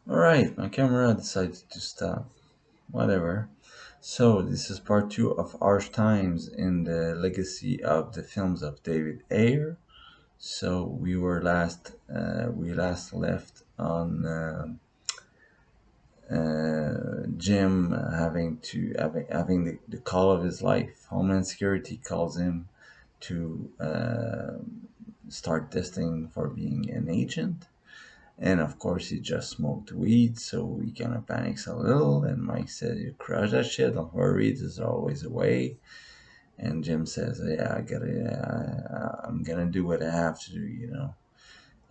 Alright, my camera decided to stop. Whatever. So, this is part 2 of Harsh Times in the legacy of the films of David Ayer. So, we last left on Jim having the call of his life. Homeland Security calls him to start testing for being an agent. And of course, he just smoked weed, so he kind of panics a little. And Mike says, "You crush that shit. Don't worry. There's always a way." And Jim says, "Yeah, I'm gonna do what I have to do."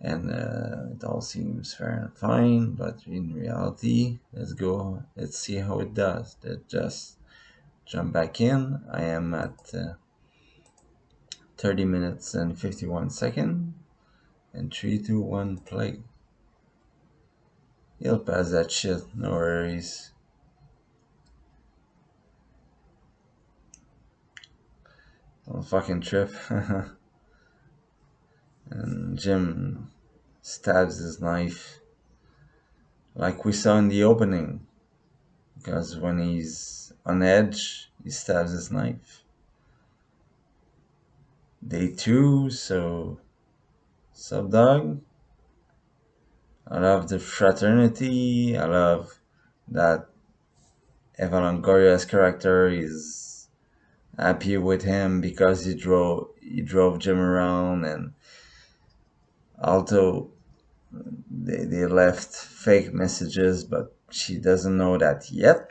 And it all seems fair and fine, but in reality, let's see how it does. Let's just jump back in. I am at 30 minutes and 51 seconds, and 3, 2, 1, play. He'll pass that shit, no worries. Don't fucking trip. And Jim stabs his knife like we saw in the opening, because when he's on edge, he stabs his knife. Day 2, so sub dog. I love the fraternity. I love that Evan Longoria's character is happy with him because he drove Jim around, and although they left fake messages, but she doesn't know that yet.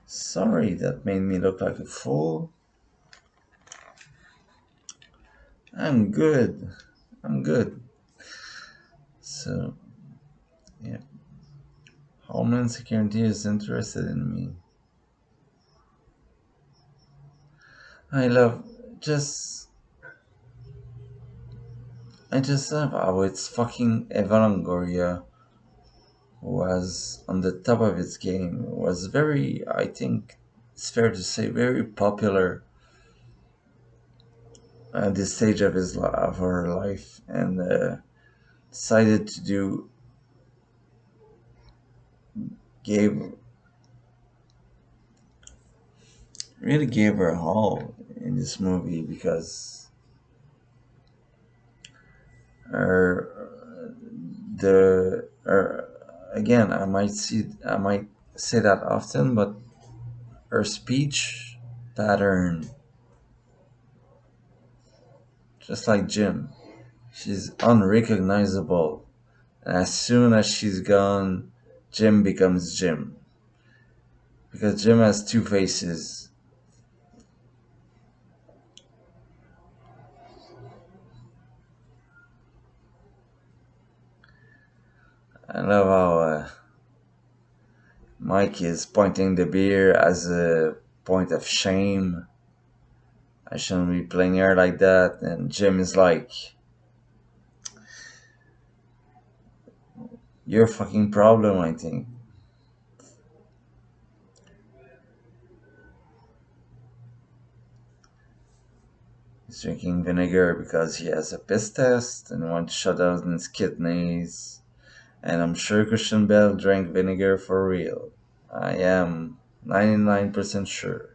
Sorry, that made me look like a fool. I'm good. I'm good. So, yeah. Homeland Security is interested in me. I love just. I just love how it's fucking Evan Longoria, who was on the top of its game, was very, I think it's fair to say, very popular at this stage of her life, and decided to do gave really gave her a haul in this movie because her the her, again I might say that often, but her speech pattern, just like Jim, she's unrecognizable. And as soon as she's gone, Jim becomes Jim, because Jim has two faces. I love how Mike is pointing the beer as a point of shame. I shouldn't be playing her like that. And Jim is like, "Your fucking problem, I think." He's drinking vinegar because he has a piss test and wants to shut out his kidneys. And I'm sure Christian Bell drank vinegar for real. I am 99% sure.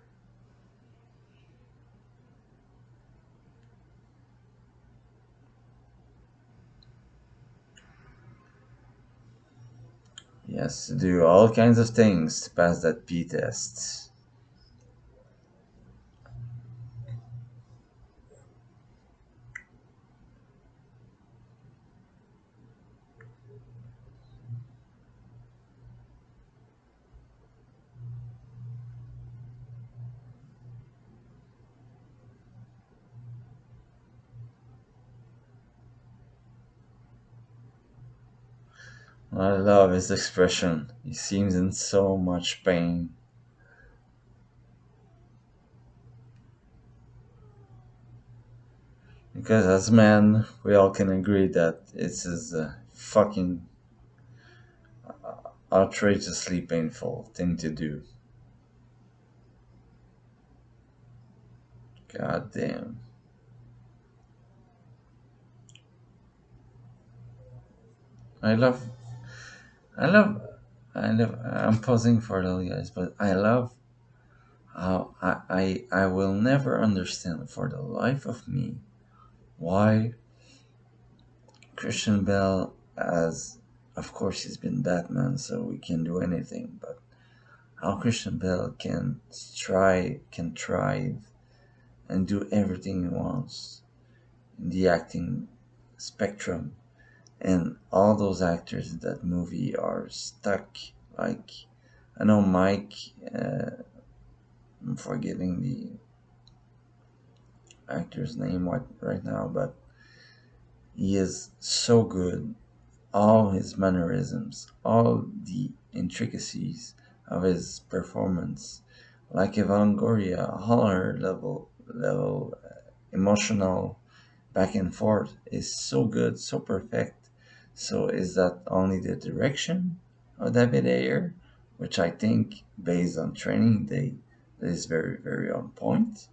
He has to do all kinds of things to pass that pee test. I love his expression. He seems in so much pain. Because as men, we all can agree that it's a fucking outrageously painful thing to do. God damn. I love, I love, I love. I'm pausing for the guys, but I love how I will never understand for the life of me why Christian Bell, as of course he's been Batman, so he can do anything, but how Christian Bell can thrive and do everything he wants in the acting spectrum, and all those actors in that movie are stuck. Like, I know Mike, uh, I'm forgetting the actor's name right now, but he is so good. All his mannerisms, all the intricacies of his performance, like Evangoria, all her level emotional back and forth is so good, so perfect. So is that only the direction of David Ayer, which I think, based on Training Day, is very very on point.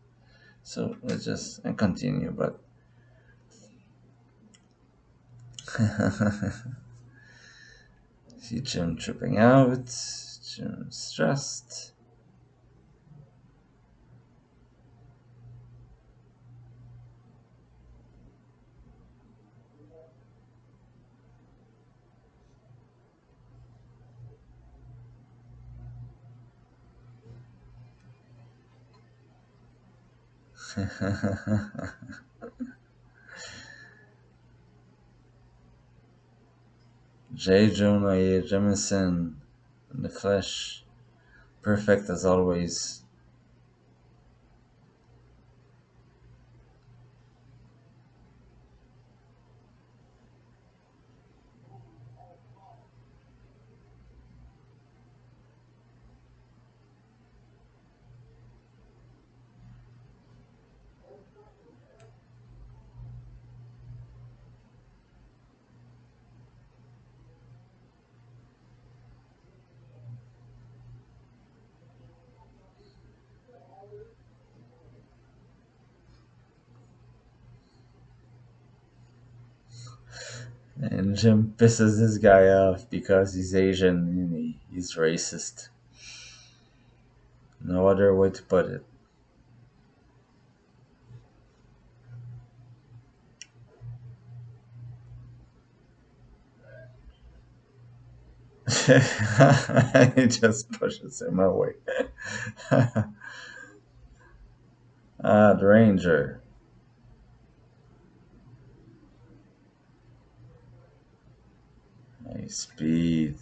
So let's just continue, but see Jim tripping out, Jim stressed. J. Jonah Jameson in the flesh, perfect as always. And Jim pisses this guy off because he's Asian and he's racist. No other way to put it. He just pushes him away. The Ranger. Nice speed.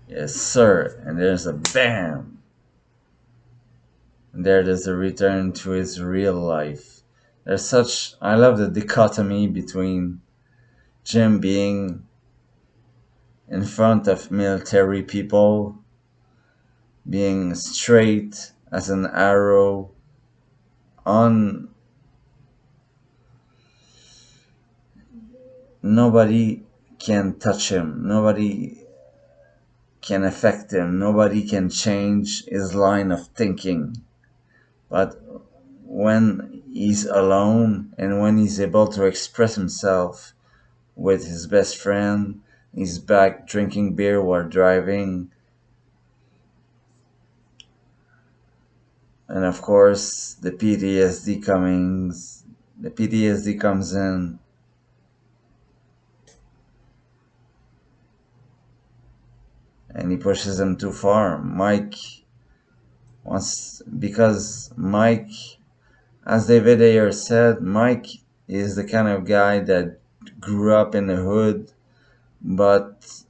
Yes, sir. And there's a bam. And there's a return to his real life. There's such. I love the dichotomy between Jim being in front of military people, being straight as an arrow, on nobody can touch him, nobody can affect him, nobody can change his line of thinking. But when he's alone and when he's able to express himself with his best friend, he's back drinking beer while driving, and of course the PTSD comes in, and he pushes him too far. Mike wants, because Mike, as David Ayer said, Mike is the kind of guy that grew up in the hood, but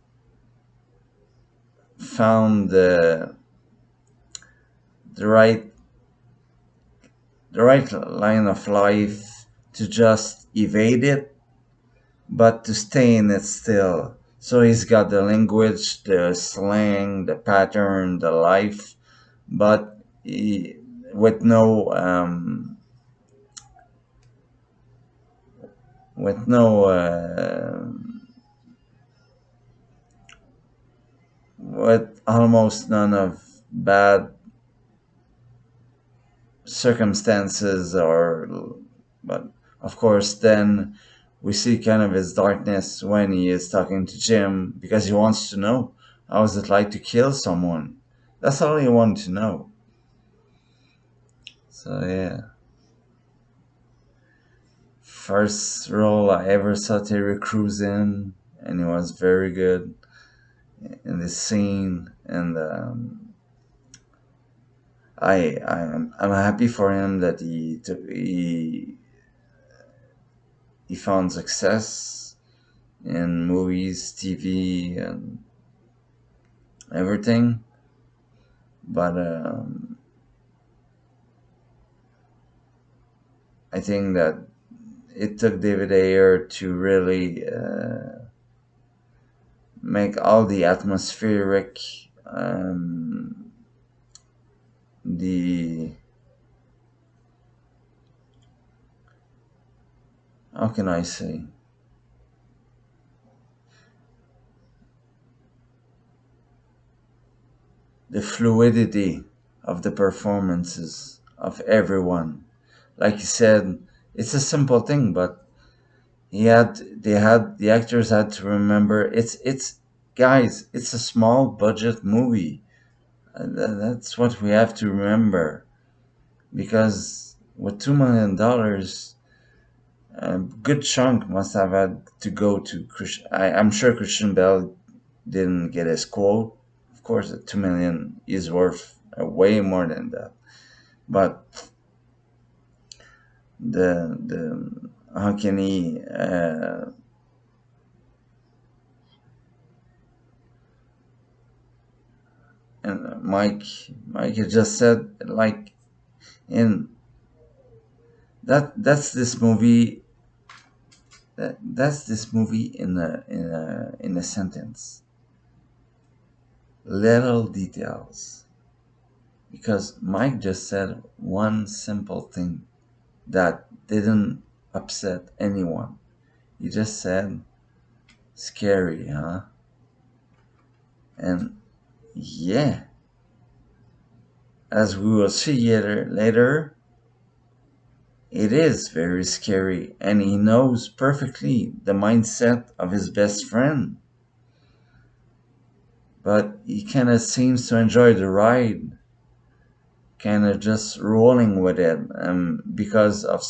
found the right the right line of life to just evade it, but to stay in it still. So he's got the language, the slang, the pattern, the life, but with no with no with almost none of bad circumstances, or but of course then we see kind of his darkness when he is talking to Jim because he wants to know how is it like to kill someone. That's all he wanted to know. So yeah, first role I ever saw Terry Crews in, and he was very good in this scene. And I'm happy for him that he found success in movies, TV, and everything. But I think that it took David Ayer to really make all the atmospheric, um, the how can I say, the fluidity of the performances of everyone. Like you said, it's a simple thing, but the actors had to remember it's guys, it's a small budget movie. That's what we have to remember, because with $2 million, a good chunk must have had to go to Christian. I'm sure Christian Bell didn't get his quote. Of course, 2 million is worth way more than that. But the how can he? And Mike had just said, like, in that's this movie. That's this movie in a sentence. Little details, because Mike just said one simple thing that didn't upset anyone. He just said, "Scary, huh?" And yeah, as we will see later, it is very scary, and he knows perfectly the mindset of his best friend. But he kind of seems to enjoy the ride, kind of just rolling with it, because of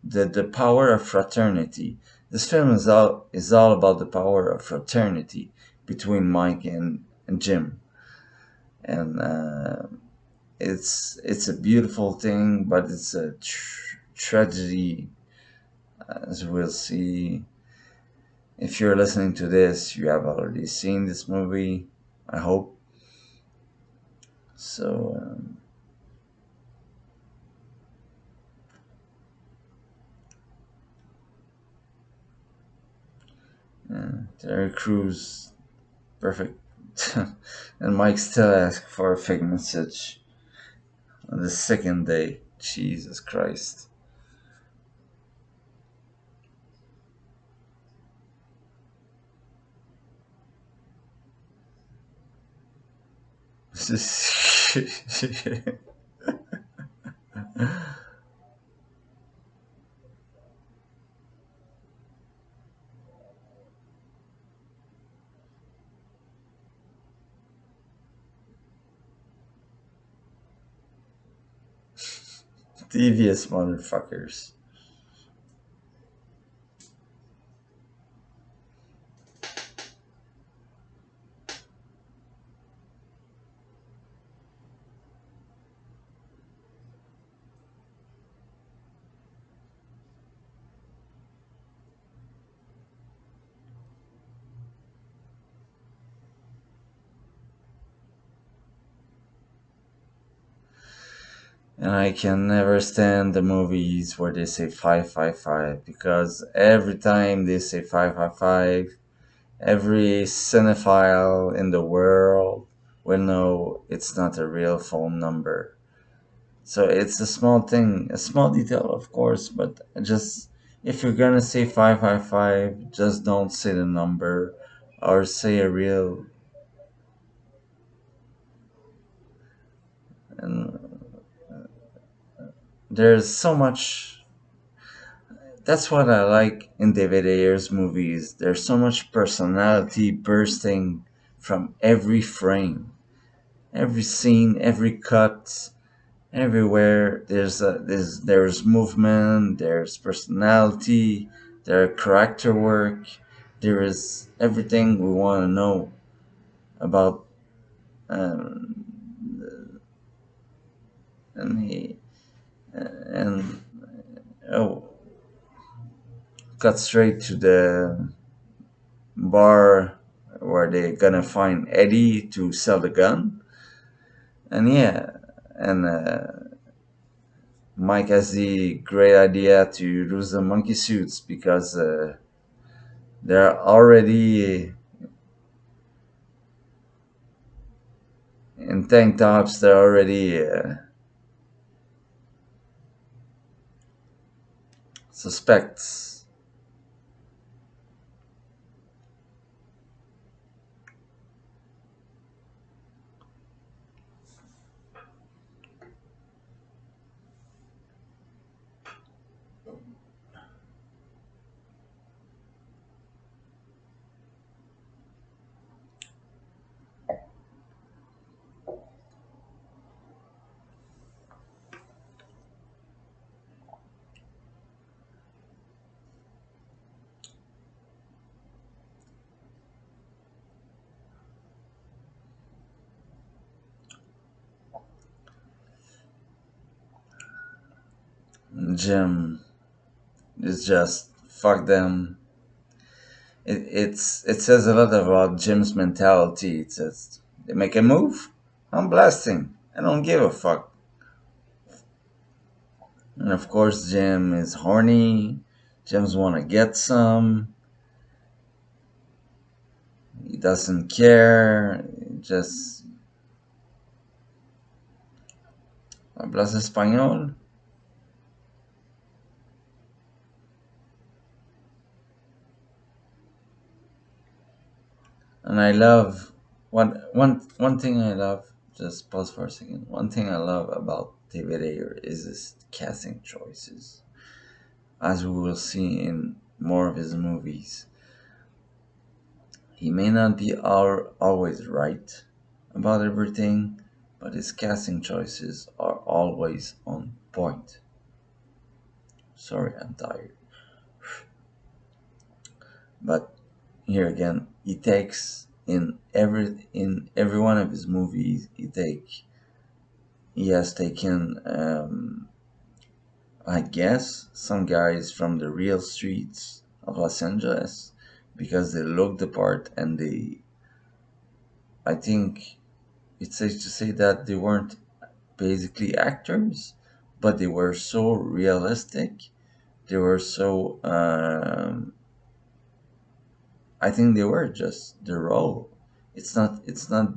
the power of fraternity. This film is all about the power of fraternity between Mike and Jim, and it's a beautiful thing, but it's a tragedy, as we'll see. If you're listening to this, you have already seen this movie, I hope. So Terry Crews, perfect. And Mike still asks for a fake message on the second day. Jesus Christ. Devious motherfuckers. And I can never stand the movies where they say 555, because every time they say 555, every cinephile in the world will know it's not a real phone number. So it's a small thing, a small detail, of course, but just if you're gonna say 555, just don't say the number, or say a real. And there's so much. That's what I like in David Ayer's movies. There's so much personality bursting from every frame, every scene, every cut, everywhere. There's movement, there's personality, there's character work, there is everything we want to know about. Um, and he and oh, got straight to the bar where they're gonna find Eddie to sell the gun. And yeah, and Mike has the great idea to use the monkey suits because they're already in tank tops. They're already suspects. Jim is just fuck them. It says a lot about Jim's mentality. It says they make a move, I'm blasting. I don't give a fuck. And of course, Jim is horny. Jim's want to get some. He doesn't care. Just hablas español. And I love one thing I love. Just pause for a second. One thing I love about David Ayer is his casting choices, as we will see in more of his movies. He may not be always right about everything, but his casting choices are always on point. Sorry, I'm tired. But here again, he takes in every one of his movies. He has taken, I guess, some guys from the real streets of Los Angeles because they look the part, and I think it's safe to say that they weren't basically actors, but they were so realistic. They were so. I think they were just the role. It's not. It's not.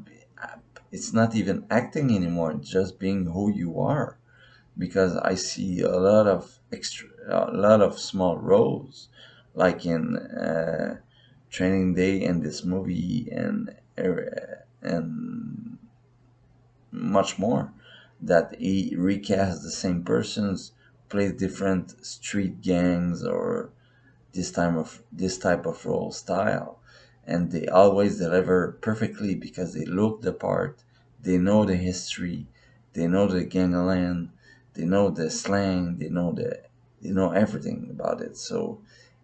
It's not even acting anymore. It's just being who you are. Because I see a lot of small roles, like in Training Day and this movie, and much more, that he recasts the same persons, plays different street gangs or this type of role style, and they always deliver perfectly because they look the part, they know the history, they know the gangland, they know the slang, they know everything about it. So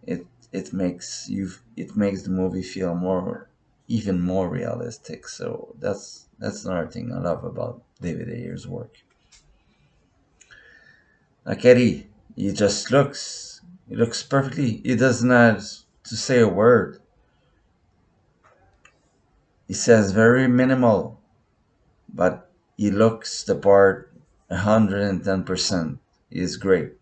it makes the movie feel more even more realistic. So that's another thing I love about David Ayer's work. Like Eddie, he looks perfectly. He doesn't have to say a word. He says very minimal, but he looks the part 110%. He is great.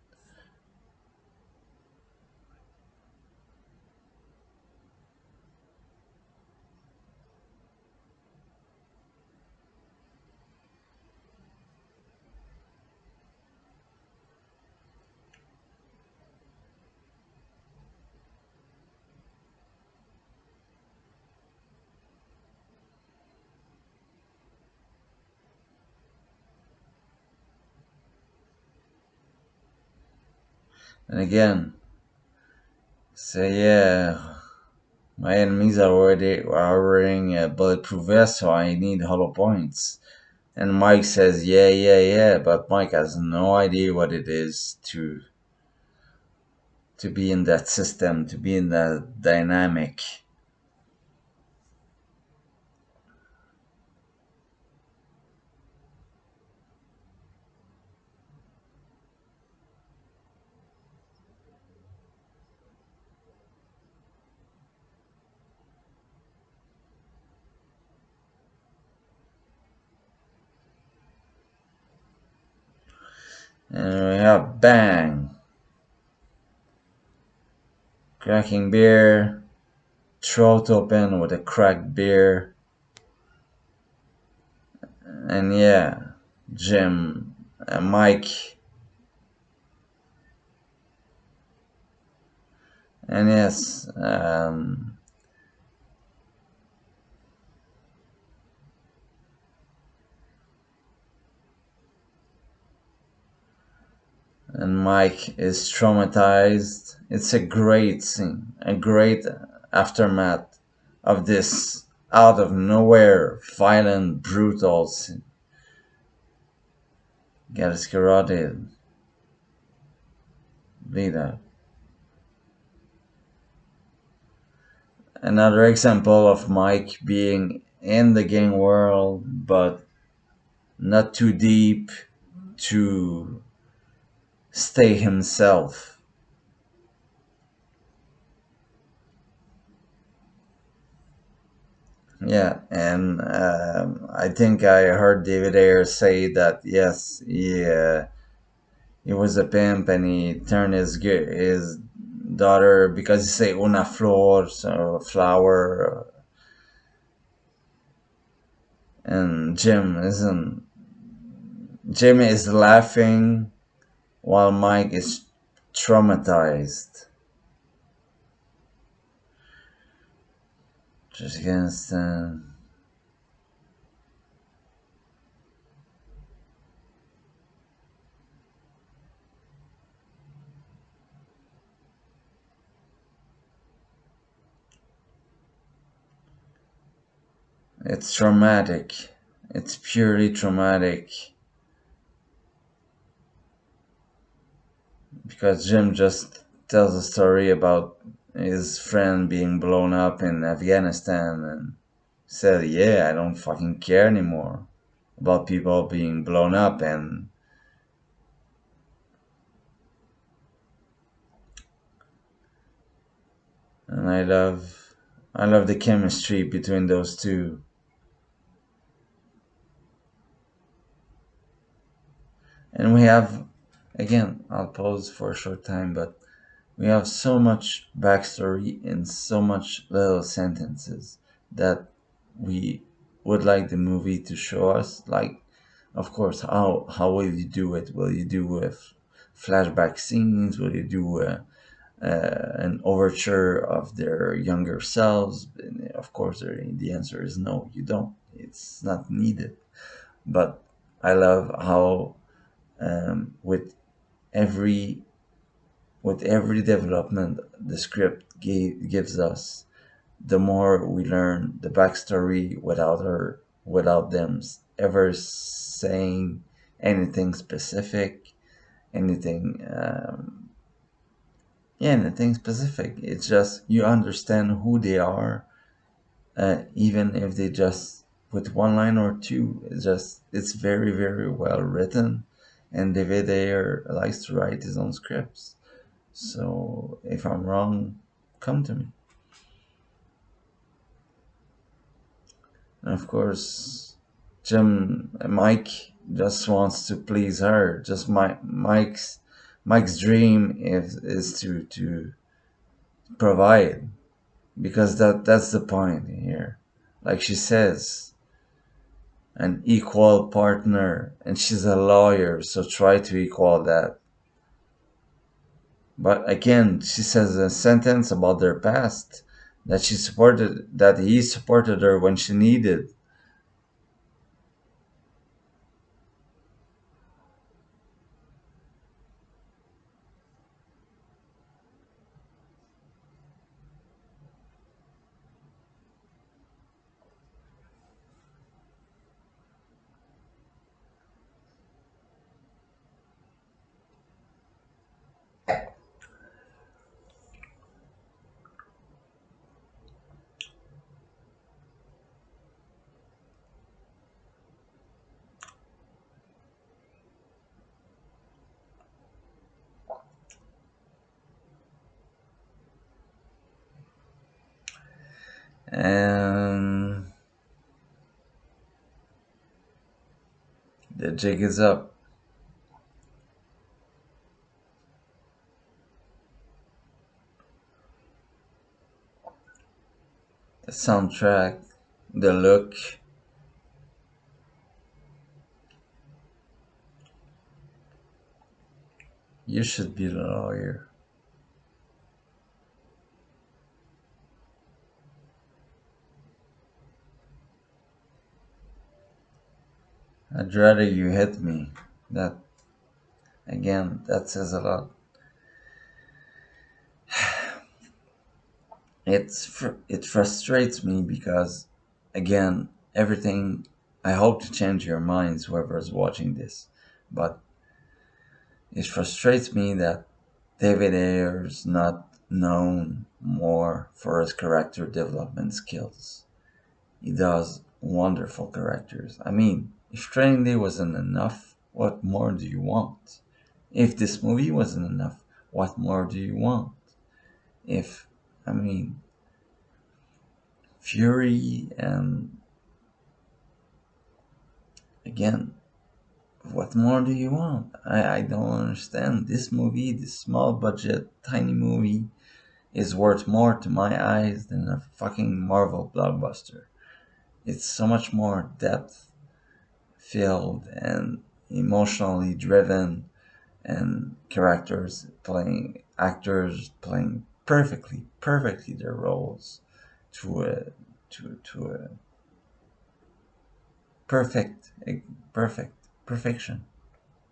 And again, say, yeah, my enemies are wearing a bulletproof vest, so I need hollow points. And Mike says, yeah, yeah, yeah, but Mike has no idea what it is to be in that system, to be in that dynamic. And we have bang, cracking beer, throat open with a cracked beer, and yeah, Jim, Mike, and yes, and Mike is traumatized. It's a great scene, a great aftermath of this out of nowhere, violent, brutal scene. Gets carotid, bleed out. Another example of Mike being in the gang world, but not too deep to stay himself. Yeah, and I think I heard David Ayer say that yes, he was a pimp and he turned his daughter because he say una flor, so flower, and Jim is laughing while Mike is traumatized. Just against it's traumatic. It's purely traumatic because Jim just tells a story about his friend being blown up in Afghanistan and said, "Yeah, I don't fucking care anymore about people being blown up." And I love the chemistry between those two. And we have, again, I'll pause for a short time, but we have so much backstory in so much little sentences that we would like the movie to show us. Like, of course, how will you do it? Will you do with flashback scenes? Will you do an overture of their younger selves? And of course, the answer is no. You don't. It's not needed. But I love how with every every development the script gives us, the more we learn the backstory without them ever saying anything specific, anything yeah, anything specific. It's just you understand who they are, even if they just with one line or two. It's very very well written, and David Ayer likes to write his own scripts. So if I'm wrong, come to me. And of course, Mike just wants to please her. Just Mike's dream is to provide, because that's the point here. Like she says, an equal partner, and she's a lawyer, so try to equal that. But again, she says a sentence about their past, that he supported her when she needed. And the jig is up. The soundtrack, the look. You should be the lawyer. I'd rather you hit me. That, again, that says a lot. It frustrates me because, again, everything. I hope to change your minds, whoever's watching this, but it frustrates me that David Ayer's not known more for his character development skills. He does wonderful characters. I mean, if Training Day wasn't enough, what more do you want? If this movie wasn't enough, what more do you want? If, I mean, Fury and, again, what more do you want? I don't understand. This movie, this small budget, tiny movie, is worth more to my eyes than a fucking Marvel blockbuster. It's so much more depth filled and emotionally driven, and actors playing perfectly their roles to a to a perfect perfect perfection.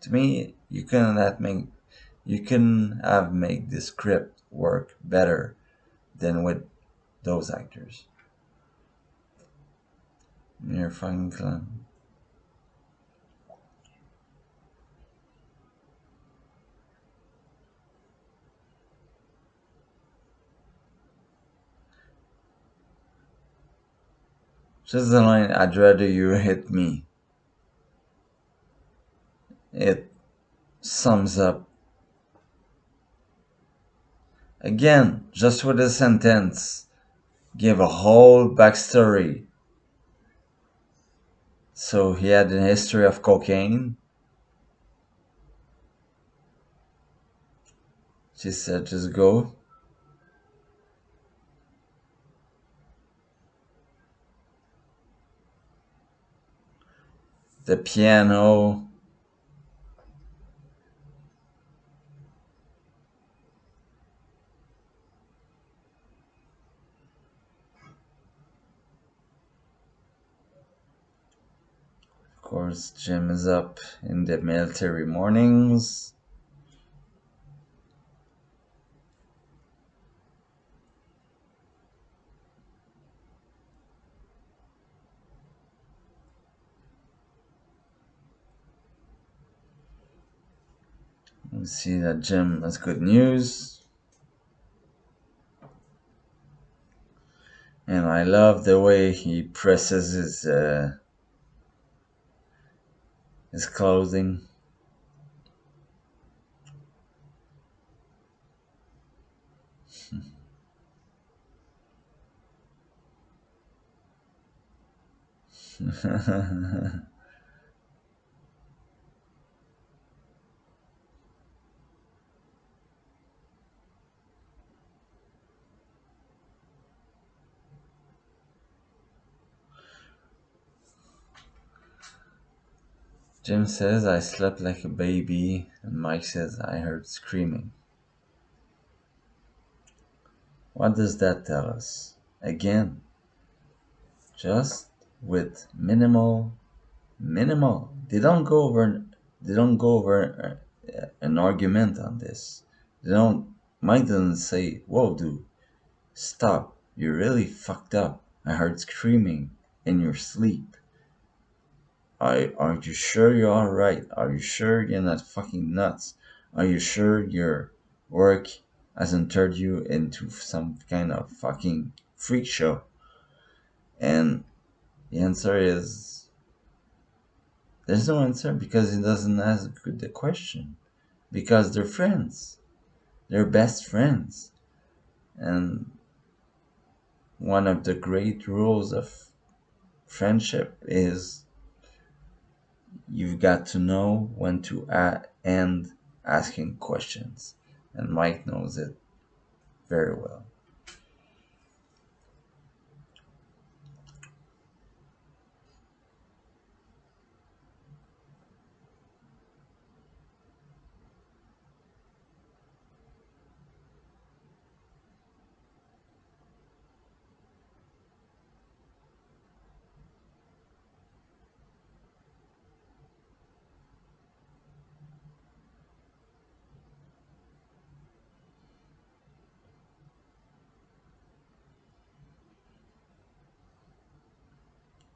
To me, you couldn't have made the script work better than with those actors. You're fucking clown. Just the line, I'd rather you hit me. It sums up, again, just with a sentence, give a whole backstory. So he had a history of cocaine. She said, just go. The piano. Of course, Jim is up in the military mornings. We see that Jim has good news. And I love the way he presses his clothing. Jim says, I slept like a baby, and Mike says, I heard screaming. What does that tell us? Again, just with minimal. They don't go over an argument on this. They don't. Mike doesn't say, "Whoa, dude, stop! You're really fucked up. I heard screaming in your sleep. Are you sure you're all right? Are you sure you're not fucking nuts? Are you sure your work hasn't turned you into some kind of fucking freak show?" And the answer is, there's no answer because he doesn't ask the question. Because they're friends. They're best friends. And one of the great rules of friendship is you've got to know when to end asking questions. And Mike knows it very well.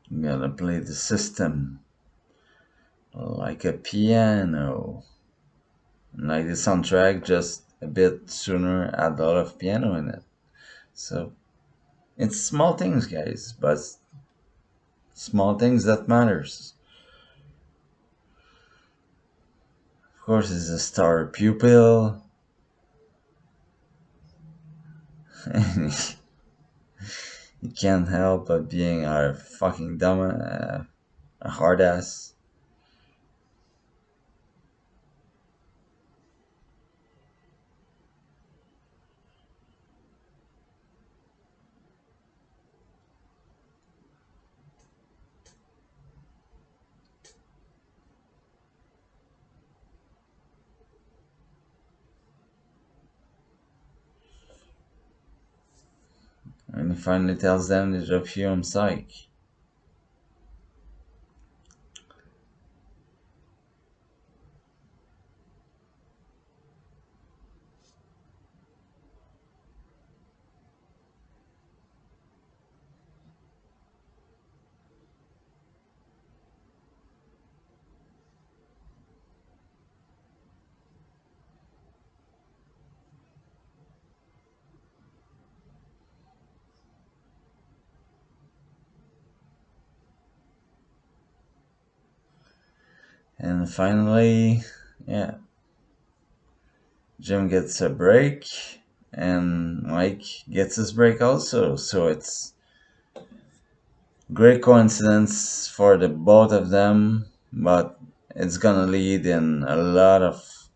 You gotta play the system like a piano. Like the soundtrack, just a bit sooner, add a lot of piano in it. So it's small things, guys, but small things that matters. Of course, he's a star pupil, and he can't help but being a fucking dumb, a hard ass. And he finally tells them to drop you on psych. And finally, yeah, Jim gets a break, and Mike gets his break also. So it's great coincidence for the both of them, but it's gonna lead in a lot of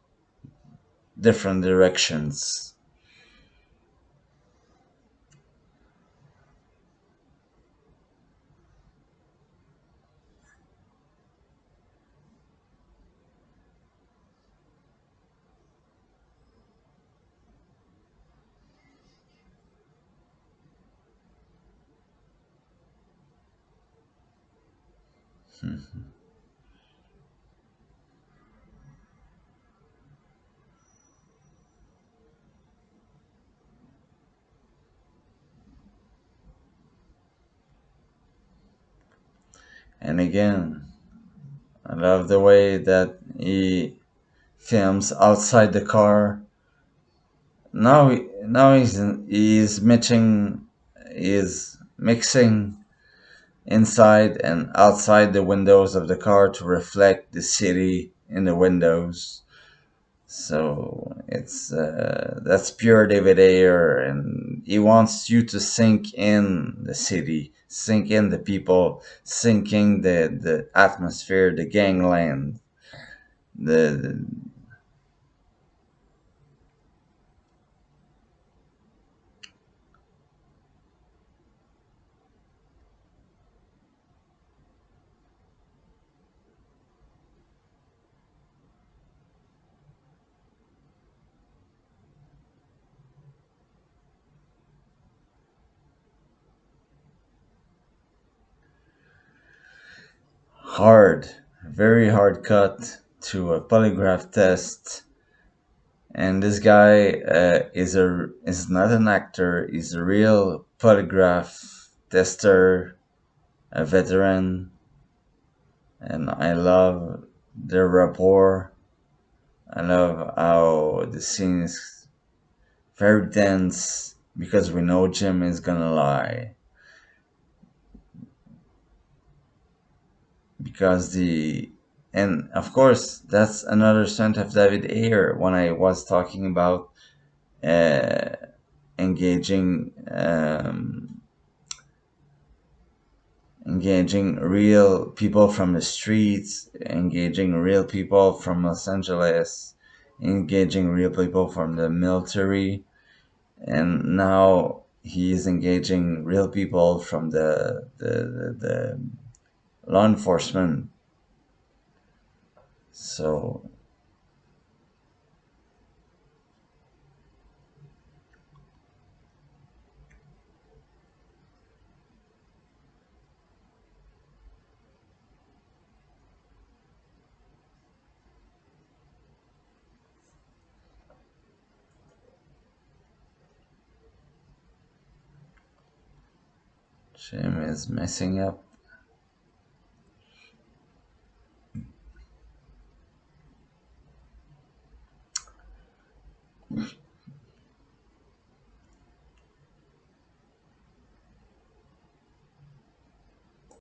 different directions. And again, I love the way that he films outside the car. Now he's mixing inside and outside the windows of the car to reflect the city in the windows. So it's that's pure David Ayer, and he wants you to sink in the city, sink in the people, sinking the atmosphere, the gangland, the hard, very hard cut to a polygraph test. And this guy is not an actor. He's a real polygraph tester, a veteran, and I love their rapport. I love how the scene is very tense because we know Jim is gonna lie. Because the and of course that's another strength of David Ayer when I was talking about uh, engaging. engaging real people from the streets, engaging real people from Los Angeles, engaging real people from the military, and now he's engaging real people from the law enforcement. So Jim is messing up.